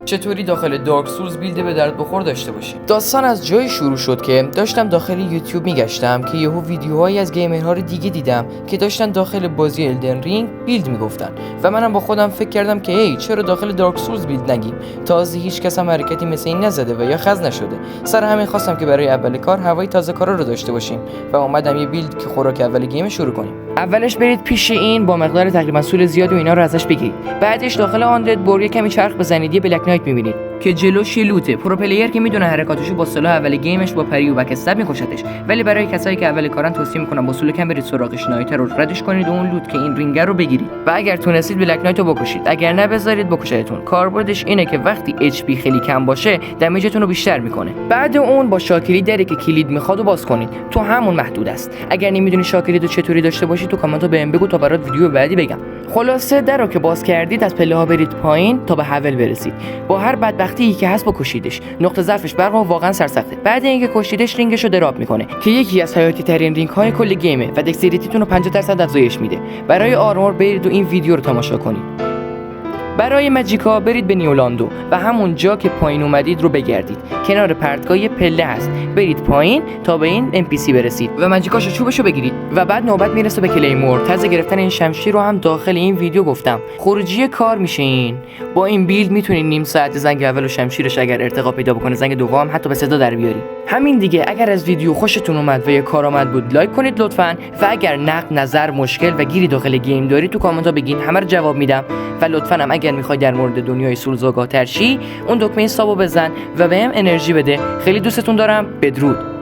چطوری داخل دارک سولز بیلد به درد بخور داشته باشی. داستان از جای شروع شد که داشتم داخل یوتیوب میگشتم که یهو ویدیوهایی از گیمرها رو دیگه دیدم که داشتن داخل بازی الدن رینگ بیلد میگفتن و منم با خودم فکر کردم که ای چرا داخل دارک سولز بیلد نگیم. تازه هیچ کس هم حرکتی مثل این نزده و یا خز نشده. سر همین خواستم که برای اول کار هوای تازه کارا رو داشته باشیم و اومدم یه بیلد که خوراک اول گیم شروع کنیم. اولش برید پیش این با مقدار تقریبا سول زیاد و اینا رو ازش بگیرید. بعدش داخل آندرد بور کمی چرخ بزنید، یه بلک نایت میبینید که جلوش یه لوته. پرو پلیر که میدونه حرکاتشو با سلاح اول گیمش با پری و بک استپ میکشتش، ولی برای کسایی که اول کارن توصیه میکنم با سول کم برید سراغش، نایت رو ردش کنید و اون لوت که این رینگر رو بگیرید و اگر تونستید بلک نایت رو بکشید، اگر نه بذارید بکشتتون. کاربردش اینه که وقتی اچ پی خیلی کم باشه دمیجتون رو بیشتر میکنه. بعد اون با شاکری دری که کلید میخواد و باز کنید، تو همون محدود است. اگر نمیدونی شاکری رو چطوری داشته باشید تو کامنت بهم بگو تا برات ویدیو بعدی بگم. خلاصه در رو که باز کردید از پله ها برید پایین تا به هول برسید. با هر بدبختی که هست بکشیدش. نقطه ضعفش برق واقعا سرسخته. بعد اینکه کشیدش رینگشو دراب میکنه که یکی از حیاتی ترین رینگ های کل گیمه و دکستریتیتون رو 50% افزایش میده. برای آرمور برید و این ویدیو رو تماشا کنید. برای ماجیکا برید به نیولاندو و همون جا که پایین اومدید رو بگردید. کنار پرتگاه پله هست. برید پایین تا به این ام پی سی برسید و ماجیکاشو چوبشو بگیرید و بعد نوبت میرسه به کلیمور. طرز گرفتن این شمشیر رو هم داخل این ویدیو گفتم. خروجی کار میشه این. با این بیلد میتونید نیم ساعت زنگ اول و شمشیرش اگر ارتقا پیدا بکنه زنگ دوم حتی به صدا در بیاری. همین دیگه. اگر از ویدیو خوشتون اومد و یه کارآمد بود لایک کنید لطفاً و اگر نقد، نظر، مشکل و گیری داخل گیم دارید تو کامنت ها بگین، همه رو جواب میدم. و لطفاً هم اگر میخوای در مورد دنیای سولز آگاه‌تر شی اون دکمه سابو بزن و بهم انرژی بده. خیلی دوستتون دارم. بدرود.